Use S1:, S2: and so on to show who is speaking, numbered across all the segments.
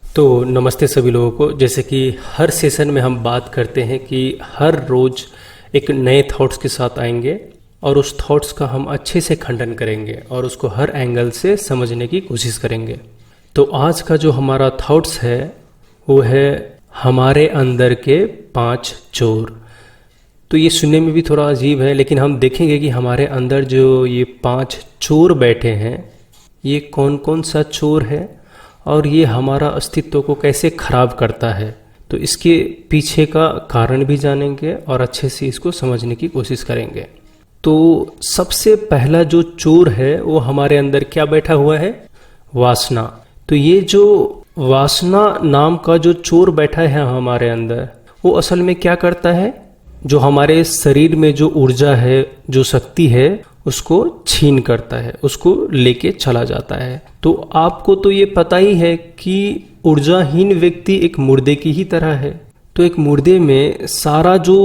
S1: तो नमस्ते सभी लोगों को। जैसे कि हर सेशन में हम बात करते हैं कि हर रोज़ एक नए थॉट्स के साथ आएंगे और उस थॉट्स का हम अच्छे से खंडन करेंगे और उसको हर एंगल से समझने की कोशिश करेंगे। तो आज का जो हमारा थॉट्स है वो है हमारे अंदर के 5 चोर। तो ये सुनने में भी थोड़ा अजीब है, लेकिन हम देखेंगे कि हमारे अंदर जो ये 5 चोर बैठे हैं ये कौन कौन सा चोर है और ये हमारा अस्तित्व को कैसे खराब करता है। तो इसके पीछे का कारण भी जानेंगे और अच्छे से इसको समझने की कोशिश करेंगे। तो सबसे पहला जो चोर है वो हमारे अंदर क्या बैठा हुआ है? वासना। तो ये जो वासना नाम का जो चोर बैठा है हमारे अंदर, वो असल में क्या करता है? जो हमारे शरीर में जो ऊर्जा है, जो शक्ति है, उसको छीन करता है, उसको लेके चला जाता है। तो आपको तो ये पता ही है कि ऊर्जाहीन व्यक्ति एक मुर्दे की ही तरह है। तो एक मुर्दे में सारा जो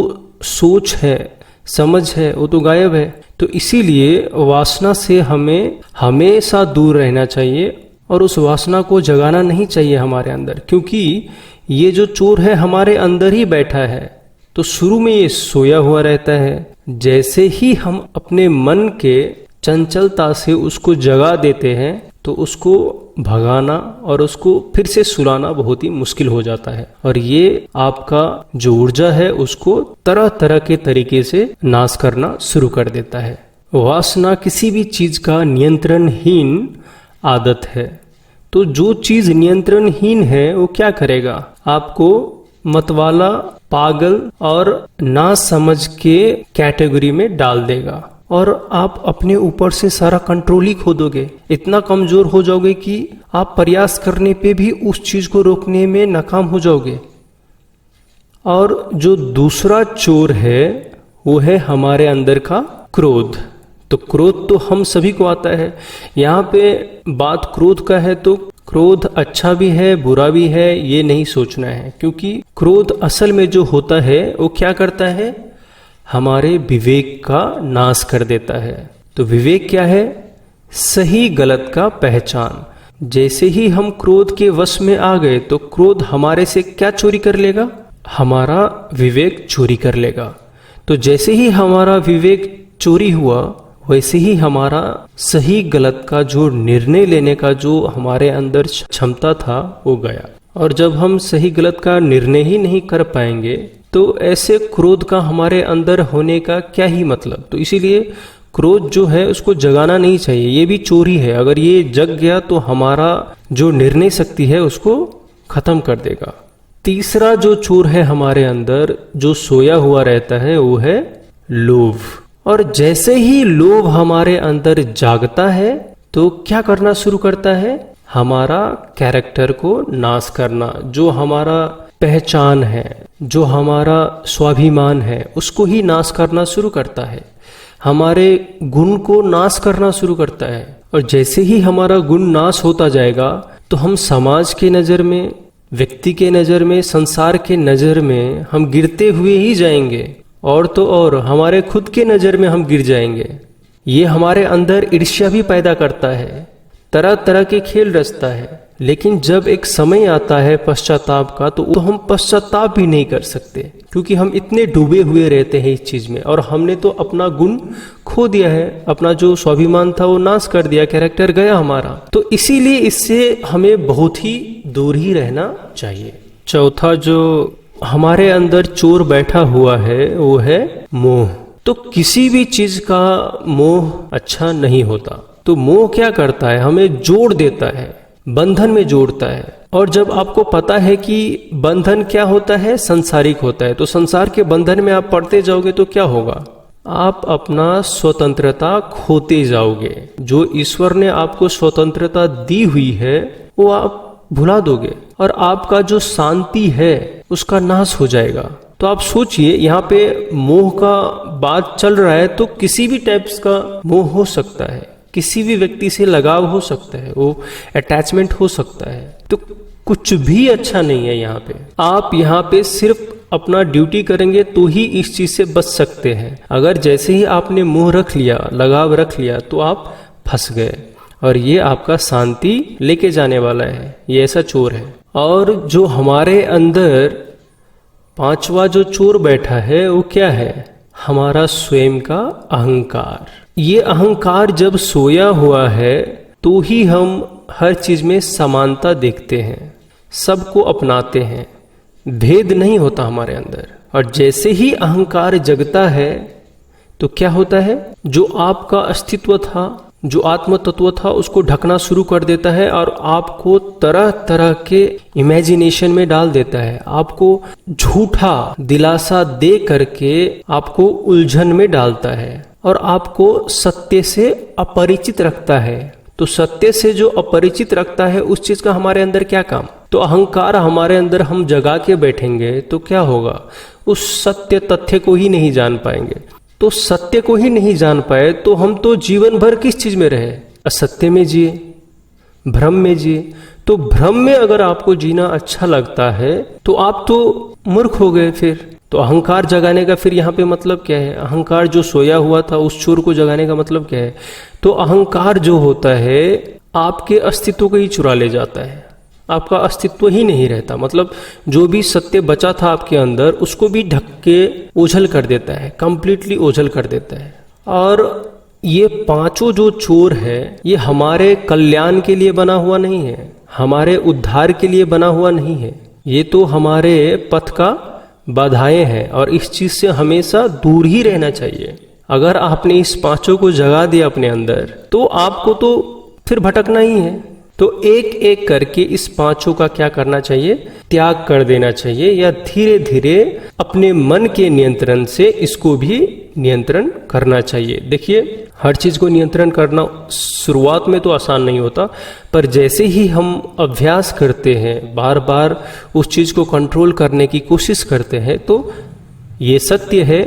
S1: सोच है, समझ है, वो तो गायब है। तो इसीलिए वासना से हमें हमेशा दूर रहना चाहिए और उस वासना को जगाना नहीं चाहिए हमारे अंदर, क्योंकि ये जो चोर है हमारे अंदर ही बैठा है। तो शुरू में ये सोया हुआ रहता है। जैसे ही हम अपने मन के चंचलता से उसको जगा देते हैं तो उसको भगाना और उसको फिर से सुलाना बहुत ही मुश्किल हो जाता है और ये आपका जो ऊर्जा है उसको तरह तरह के तरीके से नाश करना शुरू कर देता है। वासना किसी भी चीज का नियंत्रणहीन आदत है। तो जो चीज नियंत्रणहीन है वो क्या करेगा? आपको मतवाला, पागल और ना समझ के कैटेगरी में डाल देगा और आप अपने ऊपर से सारा कंट्रोल ही खो दोगे। इतना कमजोर हो जाओगे कि आप प्रयास करने पे भी उस चीज को रोकने में नाकाम हो जाओगे। और जो दूसरा चोर है वो है हमारे अंदर का क्रोध। तो क्रोध तो हम सभी को आता है। यहाँ पे बात क्रोध का है तो क्रोध अच्छा भी है, बुरा भी है, ये नहीं सोचना है, क्योंकि क्रोध असल में जो होता है वो क्या करता है? हमारे विवेक का नाश कर देता है। तो विवेक क्या है? सही गलत का पहचान। जैसे ही हम क्रोध के वश में आ गए तो क्रोध हमारे से क्या चोरी कर लेगा? हमारा विवेक चोरी कर लेगा। तो जैसे ही हमारा विवेक चोरी हुआ वैसे ही हमारा सही गलत का जो निर्णय लेने का जो हमारे अंदर क्षमता था वो गया। और जब हम सही गलत का निर्णय ही नहीं कर पाएंगे तो ऐसे क्रोध का हमारे अंदर होने का क्या ही मतलब। तो इसीलिए क्रोध जो है उसको जगाना नहीं चाहिए, ये भी चोरी है। अगर ये जग गया तो हमारा जो निर्णय शक्ति है उसको खत्म कर देगा। तीसरा जो चोर है हमारे अंदर जो सोया हुआ रहता है वो है लोभ। और जैसे ही लोभ हमारे अंदर जागता है तो क्या करना शुरू करता है? हमारा कैरेक्टर को नाश करना। जो हमारा पहचान है, जो हमारा स्वाभिमान है, उसको ही नाश करना शुरू करता है। हमारे गुण को नाश करना शुरू करता है। और जैसे ही हमारा गुण नाश होता जाएगा तो हम समाज के नज़र में, व्यक्ति के नज़र में, संसार के नज़र में हम गिरते हुए ही जाएंगे। और तो और हमारे खुद के नज़र में हम गिर जाएंगे। ये हमारे अंदर ईर्ष्या भी पैदा करता है, तरह तरह के खेल रचता है। लेकिन जब एक समय आता है पश्चाताप का तो हम पश्चाताप भी नहीं कर सकते, क्योंकि हम इतने डूबे हुए रहते हैं इस चीज में और हमने तो अपना गुण खो दिया है, अपना जो स्वाभिमान था वो नाश कर दिया, कैरेक्टर गया हमारा। तो इसीलिए इससे हमें बहुत ही दूर ही रहना चाहिए। चौथा जो हमारे अंदर चोर बैठा हुआ है वो है मोह। तो किसी भी चीज का मोह अच्छा नहीं होता। तो मोह क्या करता है? हमें जोड़ देता है, बंधन में जोड़ता है। और जब आपको पता है कि बंधन क्या होता है? संसारिक होता है। तो संसार के बंधन में आप पड़ते जाओगे तो क्या होगा? आप अपना स्वतंत्रता खोते जाओगे। जो ईश्वर ने आपको स्वतंत्रता दी हुई है वो आप भुला दोगे और आपका जो शांति है उसका नाश हो जाएगा। तो आप सोचिए, यहाँ पे मोह का बात चल रहा है तो किसी भी टाइप्स का मोह हो सकता है, किसी भी व्यक्ति से लगाव हो सकता है, वो अटैचमेंट हो सकता है। तो कुछ भी अच्छा नहीं है यहाँ पे। आप यहाँ पे सिर्फ अपना ड्यूटी करेंगे तो ही इस चीज से बच सकते हैं। अगर जैसे ही आपने मोह रख लिया, लगाव रख लिया तो आप फंस गए। और ये आपका शांति लेके जाने वाला है, ये ऐसा चोर है। और जो हमारे अंदर पांचवा जो चोर बैठा है वो क्या है? हमारा स्वयं का अहंकार। ये अहंकार जब सोया हुआ है तो ही हम हर चीज में समानता देखते हैं, सबको अपनाते हैं, भेद नहीं होता हमारे अंदर। और जैसे ही अहंकार जगता है तो क्या होता है? जो आपका अस्तित्व था, जो आत्म तत्व था, उसको ढकना शुरू कर देता है और आपको तरह तरह के इमेजिनेशन में डाल देता है, आपको झूठा दिलासा दे करके आपको उलझन में डालता है और आपको सत्य से अपरिचित रखता है। तो सत्य से जो अपरिचित रखता है उस चीज का हमारे अंदर क्या काम? तो अहंकार हमारे अंदर हम जगा के बैठेंगे तो क्या होगा? उस सत्य तथ्य को ही नहीं जान पाएंगे। तो सत्य को ही नहीं जान पाए तो हम तो जीवन भर किस चीज में रहे? असत्य में जिए, भ्रम में जिए। तो भ्रम में अगर आपको जीना अच्छा लगता है तो आप तो मूर्ख हो गए। फिर तो अहंकार जगाने का फिर यहाँ पे मतलब क्या है? अहंकार जो सोया हुआ था उस चोर को जगाने का मतलब क्या है? तो अहंकार जो होता है आपके अस्तित्व को ही चुरा ले जाता है, आपका अस्तित्व ही नहीं रहता। मतलब जो भी सत्य बचा था आपके अंदर उसको भी ढक के ओझल कर देता है, कंप्लीटली ओझल कर देता है। और ये पांचों जो चोर है ये हमारे कल्याण के लिए बना हुआ नहीं है, हमारे उद्धार के लिए बना हुआ नहीं है। ये तो हमारे पथ का बाधाएं हैं और इस चीज से हमेशा दूर ही रहना चाहिए। अगर आपने इस पांचों को जगा दिया अपने अंदर तो आपको तो फिर भटकना ही है। तो एक एक करके इस पांचों का क्या करना चाहिए? त्याग कर देना चाहिए, या धीरे धीरे अपने मन के नियंत्रण से इसको भी नियंत्रण करना चाहिए। देखिए, हर चीज को नियंत्रण करना शुरुआत में तो आसान नहीं होता, पर जैसे ही हम अभ्यास करते हैं, बार बार उस चीज को कंट्रोल करने की कोशिश करते हैं, तो ये सत्य है,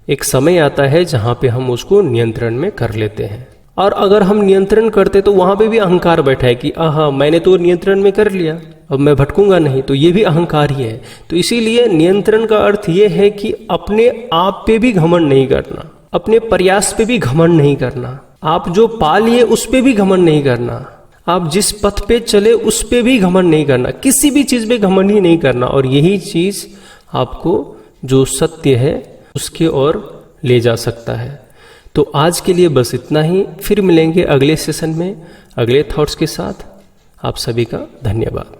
S1: एक समय आता है जहां पे हम उसको नियंत्रण में कर लेते हैं। और अगर हम नियंत्रण करते तो वहां पे भी अहंकार बैठा है कि आहा मैंने तो नियंत्रण में कर लिया, अब मैं भटकूंगा नहीं, तो ये भी अहंकार ही है। तो इसीलिए नियंत्रण का अर्थ ये है कि अपने आप पे भी घमंड नहीं करना, अपने प्रयास पे भी घमंड नहीं करना, आप जो पा लिए उस पे भी घमंड नहीं करना, आप जिस पथ पे चले उस पे भी घमंड नहीं करना, किसी भी चीज पे घमंड ही नहीं करना। और यही चीज आपको जो सत्य है उसके ओर ले जा सकता है। तो आज के लिए बस इतना ही, फिर मिलेंगे अगले सेशन में अगले थॉट्स के साथ। आप सभी का धन्यवाद।